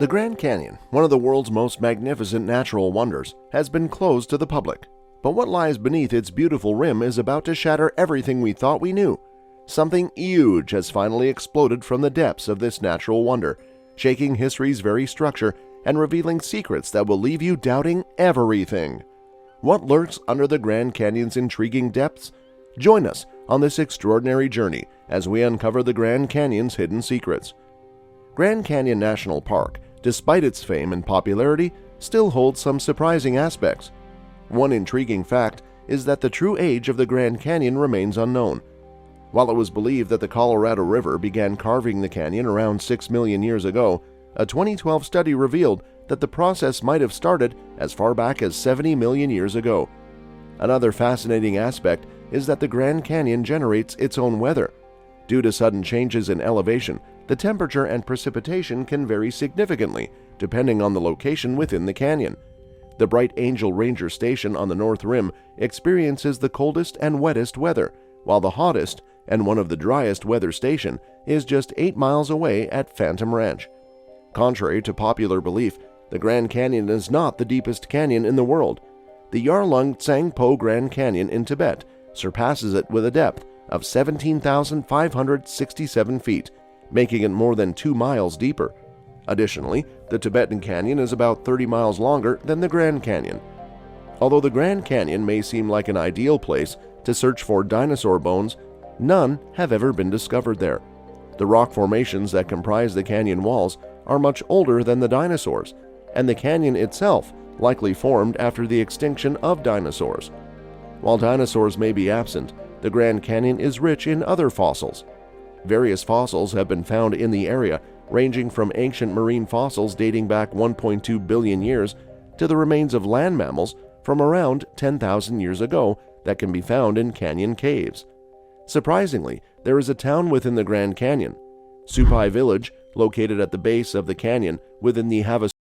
The Grand Canyon, one of the world's most magnificent natural wonders, has been closed to the public. But what lies beneath its beautiful rim is about to shatter everything we thought we knew. Something huge has finally exploded from the depths of this natural wonder, shaking history's very structure and revealing secrets that will leave you doubting everything. What lurks under the Grand Canyon's intriguing depths? Join us on this extraordinary journey as we uncover the Grand Canyon's hidden secrets. Grand Canyon National Park, despite its fame and popularity, still holds some surprising aspects. One intriguing fact is that the true age of the Grand Canyon remains unknown. While it was believed that the Colorado River began carving the canyon around 6 million years ago, a 2012 study revealed that the process might have started as far back as 70 million years ago. Another fascinating aspect is that the Grand Canyon generates its own weather. Due to sudden changes in elevation, the temperature and precipitation can vary significantly depending on the location within the canyon. The Bright Angel Ranger Station on the North Rim experiences the coldest and wettest weather, while the hottest and one of the driest weather station is just 8 miles away at Phantom Ranch. Contrary to popular belief, the Grand Canyon is not the deepest canyon in the world. The Yarlung Tsangpo Grand Canyon in Tibet surpasses it with a depth of 17,567 feet, making it more than 2 miles deeper. Additionally, the Tibetan Canyon is about 30 miles longer than the Grand Canyon. Although the Grand Canyon may seem like an ideal place to search for dinosaur bones, none have ever been discovered there. The rock formations that comprise the canyon walls are much older than the dinosaurs, and the canyon itself likely formed after the extinction of dinosaurs. While dinosaurs may be absent, the Grand Canyon is rich in other fossils. Various fossils have been found in the area, ranging from ancient marine fossils dating back 1.2 billion years to the remains of land mammals from around 10,000 years ago that can be found in canyon caves. Surprisingly, there is a town within the Grand Canyon. Supai Village, located at the base of the canyon within the Havas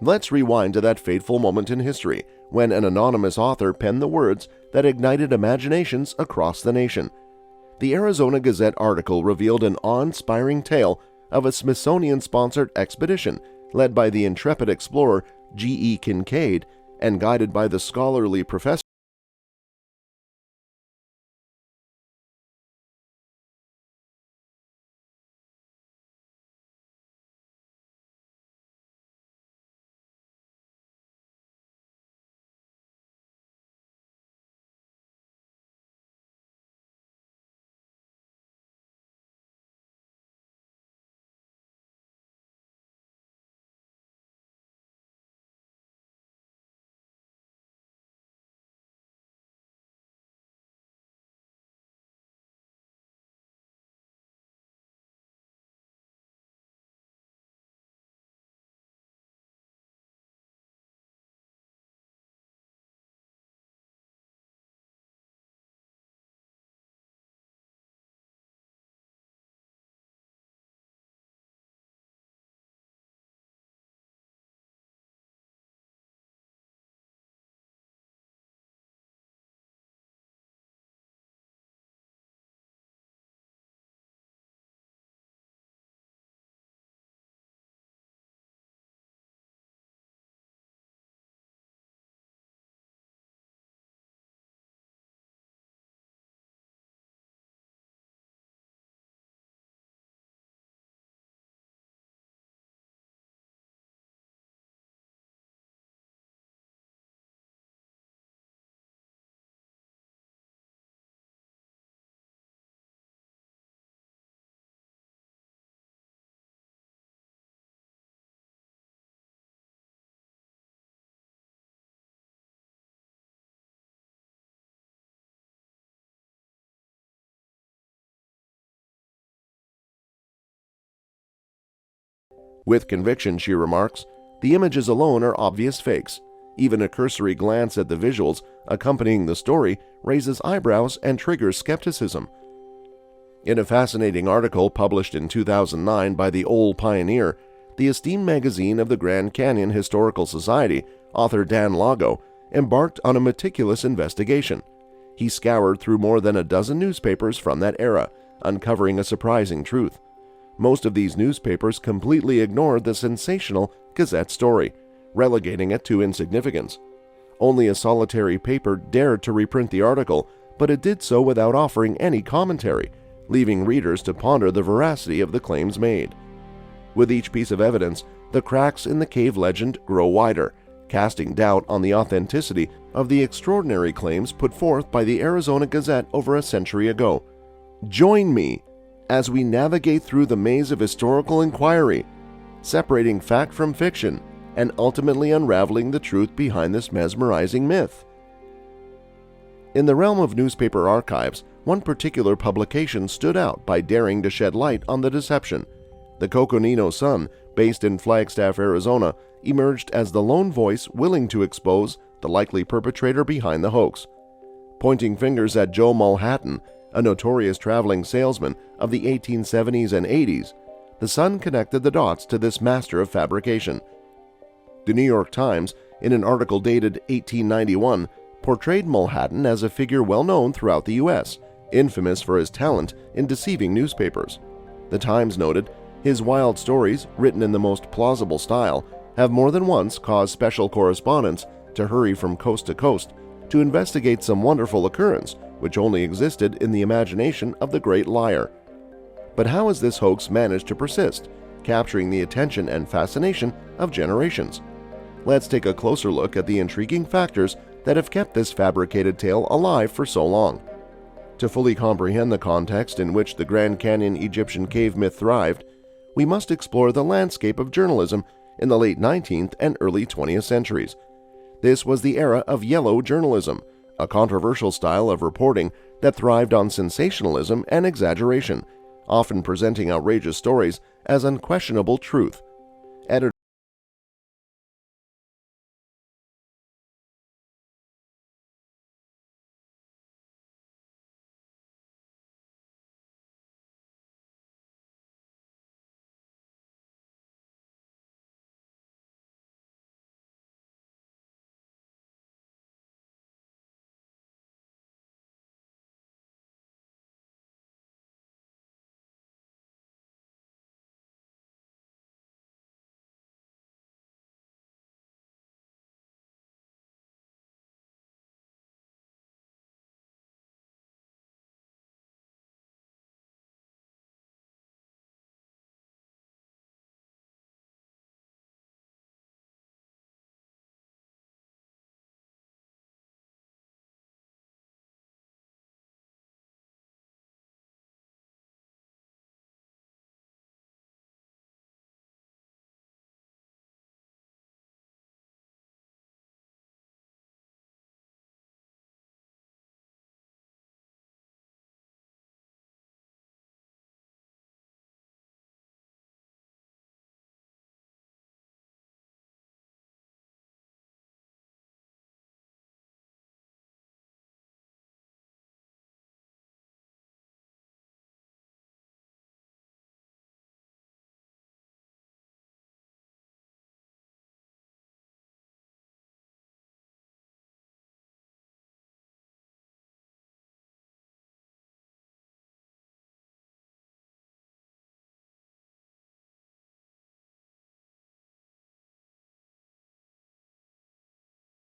Let's rewind to that fateful moment in history when an anonymous author penned the words that ignited imaginations across the nation. The Arizona Gazette article revealed an awe-inspiring tale of a Smithsonian-sponsored expedition led by the intrepid explorer G.E. Kincaid and guided by the scholarly professor With conviction, she remarks, "The images alone are obvious fakes. Even a cursory glance at the visuals accompanying the story raises eyebrows and triggers skepticism." In a fascinating article published in 2009 by the Old Pioneer, the esteemed magazine of the Grand Canyon Historical Society, author Dan Lago embarked on a meticulous investigation. He scoured through more than a dozen newspapers from that era, uncovering a surprising truth. Most of these newspapers completely ignored the sensational Gazette story, relegating it to insignificance. Only a solitary paper dared to reprint the article, but it did so without offering any commentary, leaving readers to ponder the veracity of the claims made. With each piece of evidence, the cracks in the cave legend grow wider, casting doubt on the authenticity of the extraordinary claims put forth by the Arizona Gazette over a century ago. Join me as we navigate through the maze of historical inquiry, separating fact from fiction and ultimately unraveling the truth behind this mesmerizing myth. In the realm of newspaper archives, one particular publication stood out by daring to shed light on the deception. The Coconino Sun, based in Flagstaff, Arizona, emerged as the lone voice willing to expose the likely perpetrator behind the hoax. Pointing fingers at Joe Mulhattan, a notorious traveling salesman of the 1870s and 80s, the Sun connected the dots to this master of fabrication. The New York Times, in an article dated 1891, portrayed Mulhattan as a figure well known throughout the U.S., infamous for his talent in deceiving newspapers. The Times noted, "His wild stories, written in the most plausible style, have more than once caused special correspondents to hurry from coast to coast to investigate some wonderful occurrence which only existed in the imagination of the great liar." But how has this hoax managed to persist, capturing the attention and fascination of generations? Let's take a closer look at the intriguing factors that have kept this fabricated tale alive for so long. To fully comprehend the context in which the Grand Canyon Egyptian cave myth thrived, we must explore the landscape of journalism in the late 19th and early 20th centuries. This was the era of yellow journalism, a controversial style of reporting that thrived on sensationalism and exaggeration, often presenting outrageous stories as unquestionable truth.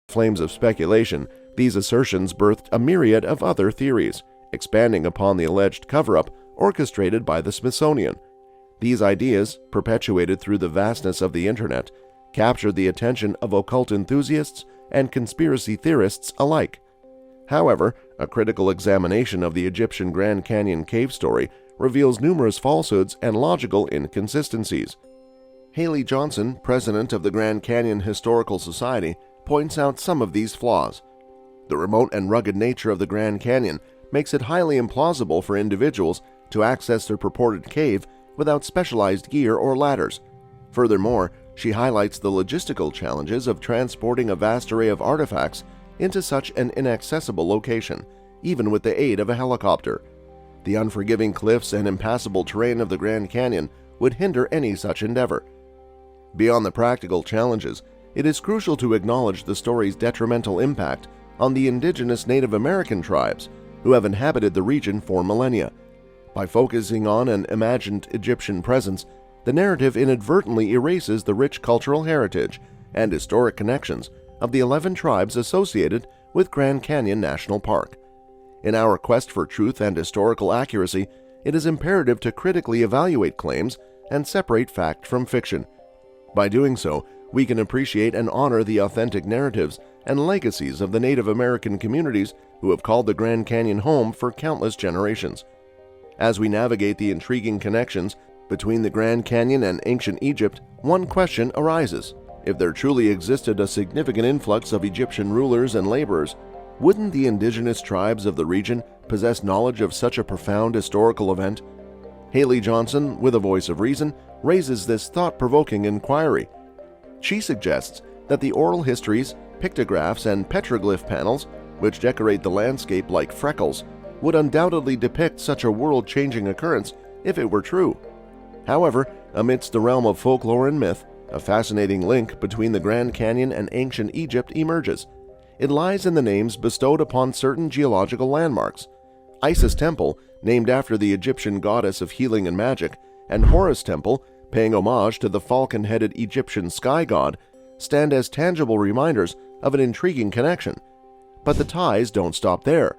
Flames of speculation, these assertions birthed a myriad of other theories, expanding upon the alleged cover-up orchestrated by the Smithsonian. These ideas, perpetuated through the vastness of the internet, captured the attention of occult enthusiasts and conspiracy theorists alike. However, a critical examination of the Egyptian Grand Canyon cave story reveals numerous falsehoods and logical inconsistencies. Haley Johnson, president of the Grand Canyon Historical Society, points out some of these flaws. The remote and rugged nature of the Grand Canyon makes it highly implausible for individuals to access their purported cave without specialized gear or ladders. Furthermore, she highlights the logistical challenges of transporting a vast array of artifacts into such an inaccessible location, even with the aid of a helicopter. The unforgiving cliffs and impassable terrain of the Grand Canyon would hinder any such endeavor. Beyond the practical challenges, it is crucial to acknowledge the story's detrimental impact on the indigenous Native American tribes who have inhabited the region for millennia. By focusing on an imagined Egyptian presence, the narrative inadvertently erases the rich cultural heritage and historic connections of the 11 tribes associated with Grand Canyon National Park. In our quest for truth and historical accuracy, it is imperative to critically evaluate claims and separate fact from fiction. By doing so, we can appreciate and honor the authentic narratives and legacies of the Native American communities who have called the Grand Canyon home for countless generations. As we navigate the intriguing connections between the Grand Canyon and ancient Egypt, one question arises. If there truly existed a significant influx of Egyptian rulers and laborers, wouldn't the indigenous tribes of the region possess knowledge of such a profound historical event? Haley Johnson, with a voice of reason, raises this thought-provoking inquiry. She suggests that the oral histories, pictographs, and petroglyph panels, which decorate the landscape like freckles, would undoubtedly depict such a world-changing occurrence if it were true. However, amidst the realm of folklore and myth, a fascinating link between the Grand Canyon and ancient Egypt emerges. It lies in the names bestowed upon certain geological landmarks. Isis Temple, named after the Egyptian goddess of healing and magic, and Horus Temple, paying homage to the falcon-headed Egyptian sky god, stand as tangible reminders of an intriguing connection. But the ties don't stop there.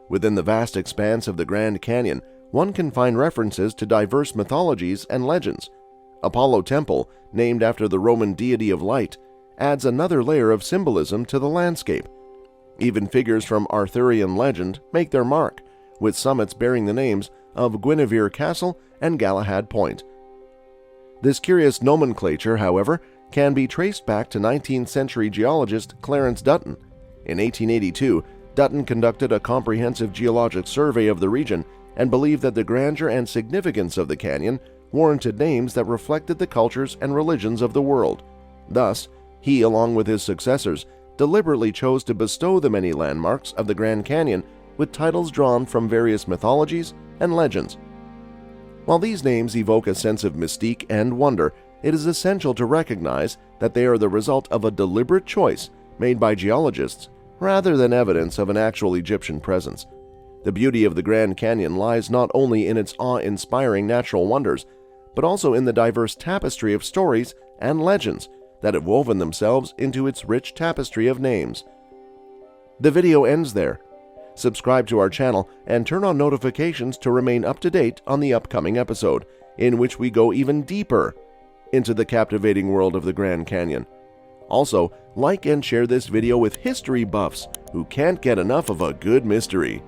Within the vast expanse of the Grand Canyon, one can find references to diverse mythologies and legends. Apollo Temple, named after the Roman deity of light, adds another layer of symbolism to the landscape. Even figures from Arthurian legend make their mark, with summits bearing the names of Guinevere Castle and Galahad Point. This curious nomenclature, however, can be traced back to 19th century geologist Clarence Dutton. In 1882, Dutton conducted a comprehensive geologic survey of the region and believed that the grandeur and significance of the canyon warranted names that reflected the cultures and religions of the world. Thus, he, along with his successors, deliberately chose to bestow the many landmarks of the Grand Canyon with titles drawn from various mythologies and legends. While these names evoke a sense of mystique and wonder, it is essential to recognize that they are the result of a deliberate choice made by geologists rather than evidence of an actual Egyptian presence. The beauty of the Grand Canyon lies not only in its awe-inspiring natural wonders, but also in the diverse tapestry of stories and legends that have woven themselves into its rich tapestry of names. The video ends there. Subscribe to our channel and turn on notifications to remain up to date on the upcoming episode, in which we go even deeper into the captivating world of the Grand Canyon. Also, like and share this video with history buffs who can't get enough of a good mystery.